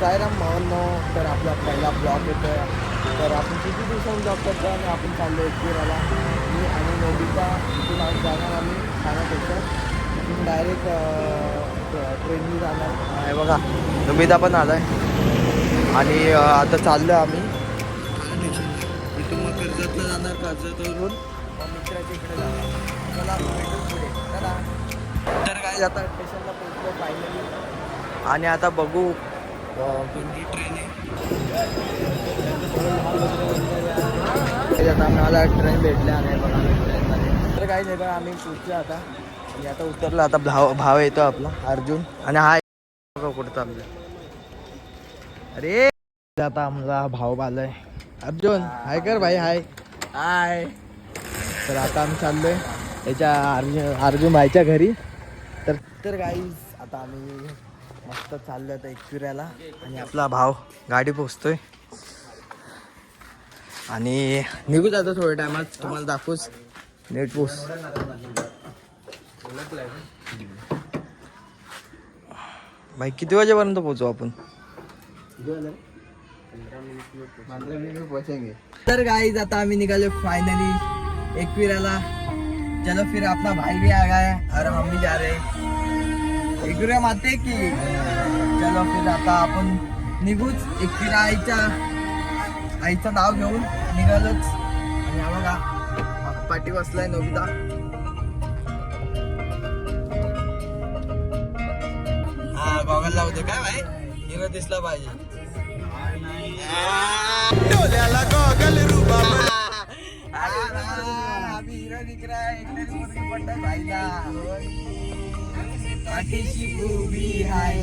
सायराम भावांनो, तर आपला पहिला ब्लॉग येतो आहे. तर आपण किती दिवसांनी ब्लॉग करतो आणि आपण चाललो एकविराला. मी आणि नोबिता इथून आज जाणार आम्ही ठाण्यात होतं. इथून डायरेक्ट ट्रेननी जाणार. हे बघा नोबिता पण आला आहे आणि आता चाललो आम्ही इथून मग कर्जतला जाणार. कर्जतवरून मग मित्राच्या इकडे जाणार. चला भेटू पुढे. चला. तर काय आता स्टेशनला पोहोचलो फायनली आणि आता बघू कोणती ट्रेन आहे. आता मला ट्रेन भेटल्या नाही बघा ट्रेनमध्ये. तर काही नाही बघा आम्ही पोचलो आता आणि आता उतरलो. आता भाव येतो आपला अर्जुन आणि हा बघा कुठं चाललं. अरे आता आमचा भाव आलाय अर्जुन. हाय कर भाई. हाय हाय. तर आता आम्ही चाललोय याच्या अर्जुन भाईच्या घरी. तर गाईज आता आम्ही मस्त चाललो आता एकविराला आणि आपला भाव गाडी पोचतोय आणि निघू जातो थोड्या टायमात. तुम्हाला दाखवूच नेट पोच. भाई किती वाजेपर्यंत पोहोचू आपण? तर गाईज आता आम्ही निघालो फायनली एकविराला. चलो फिर अपना भाई भी आ गया है और हम भी जा रहे हैं एकविरा माते की. चलो फिर आता आपण निघूच एकविरा आईचं नाव घेऊन निघालोच. आणि हा बघा पाठी बसलाय नोबिता. हा गॉगल लावते काय भाई हिरो दिसला पाहिजे. डोल्याला गॉगल रुबा अभी हिरो दिख रहा है. एक मुर्गी पट्टा भाईला पाठीशी उभी आहे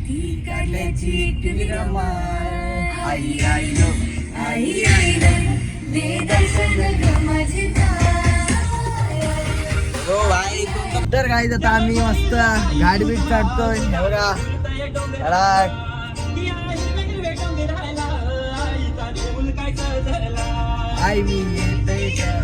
ती काढल्याची किरमाय. आई आई लो आई आई हो भाई. तर काही आता आम्ही मस्त गाडी बीट चढतोय. हे बघा आई मी येतोय का.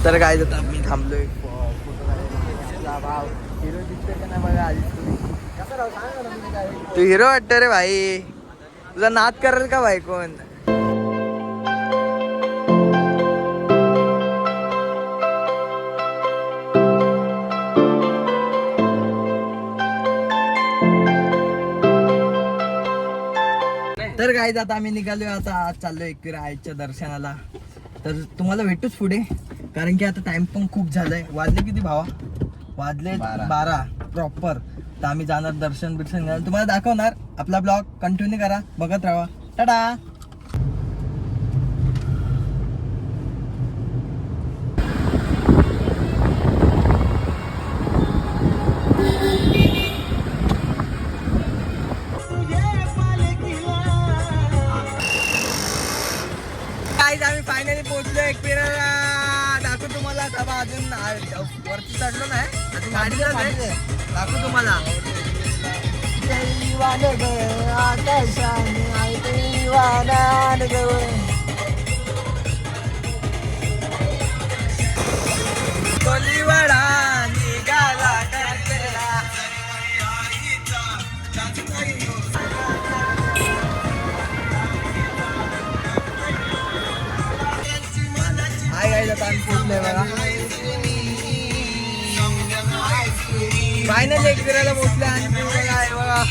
तर काय जातं आम्ही थांबलोय फोटो काढायला. भाव हिरो दिसतोय का नाही बघा आधीच तुम्ही. कसं राव सांगा ना तुम्ही काय. तू हिरो वाटत रे भाई. तुझा नाद करेल का भाई कोण. तर काय आता आम्ही निघालोय. आता आज चाललोय एकविरा आईच्या दर्शनाला. तर तुम्हाला भेटूच पुढे कारण की आता टाइम पण खूप झालंय. वाजले किती भावा? वाजले 12 प्रॉपर. तर आम्ही जाणार दर्शन बिर्शन घ्यायला. तुम्हाला दाखवणार. आपला ब्लॉग कंटिन्यू करा बघत राहा. टाटा. आम्ही फायनली पोहोचलो एकविराला. दाखवू तुम्हाला. अजून वरती चढलो नाही अजून गाडीला दाखवू तुम्हाला. कोलीवाडा निघाला फायनल एकविराला पोहोचले आणि बघा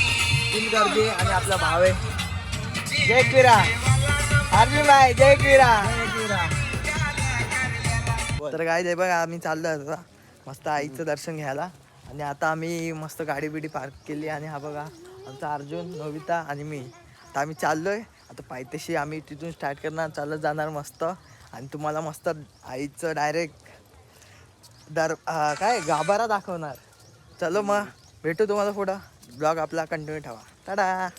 फुल गर्दी आणि आपला भाव आहे. जय एकविरा अर्जुन भाई. जय एकविरा. तर काय आहे बघा आम्ही चाललो आता मस्त आईचं दर्शन घ्यायला. आणि आता आम्ही मस्त गाडी बिडी पार्क केली आणि हा बघा आमचा अर्जुन नोबिता आणि मी. आता आम्ही चाललोय आता पायथ्याशी. आम्ही तिथून स्टार्ट करणार चालत जाणार मस्त. आणि तुम्हाला मस्त आईचं डायरेक्ट काय गाभारा दाखवणार. चलो मग भेटू तुम्हाला पुढं. ब्लॉग आपला कंटिन्यू ठेवा. टाटा.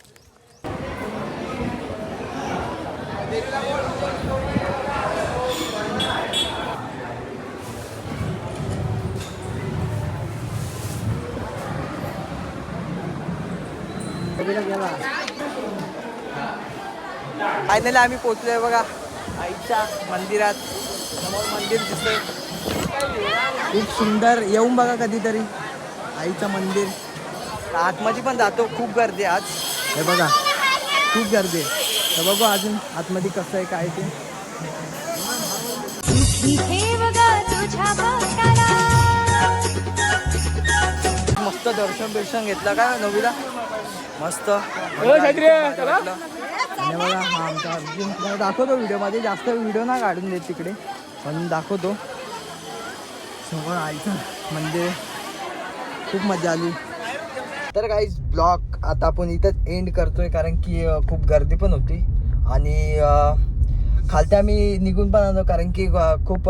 फायनली आम्ही पोचलोय बघा आईच्या मंदिरात. समोर मंदिर दिसतंय खूप सुंदर. येऊन बघा कधीतरी आईचं मंदिर. आतमध्ये पण जातो. खूप गर्दी आज. हे बघा खूप गर्दी आहे. तर बघू अजून आतमध्ये कसं आहे काय ते. मस्त दर्शन घेतलं का नवीला. मस्त आणि बघा हा आमचा अर्जुन. तुम्हाला दाखवतो व्हिडिओमध्ये. जास्त व्हिडिओ ना काढून देत तिकडे पण दाखवतो. समोर आईचं मंदिर. खूप मजा आली. तर काहीच ब्लॉग आता आपण इथंच एंड करतोय कारण की खूप गर्दी पण होती आणि खालती आम्ही निघून पण आलो कारण की खूप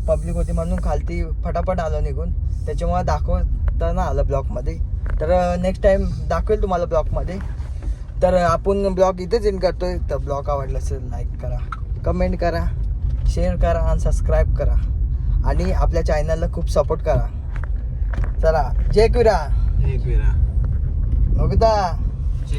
पब्लिक होती म्हणून खालती फटाफट आलो निघून. त्याच्यामुळे दाखवता ना आलं ब्लॉगमध्ये. तर नेक्स्ट टाईम दाखवेल तुम्हाला ब्लॉगमध्ये. तर आपण ब्लॉग इथेच एंड करतोय. तर ब्लॉग आवडला असेल लाईक करा, कमेंट करा, शेअर करा आणि सबस्क्राईब करा आणि आपल्या चॅनलला खूप सपोर्ट करा. चला जय एकविरा. एक वेळा नोबिता जय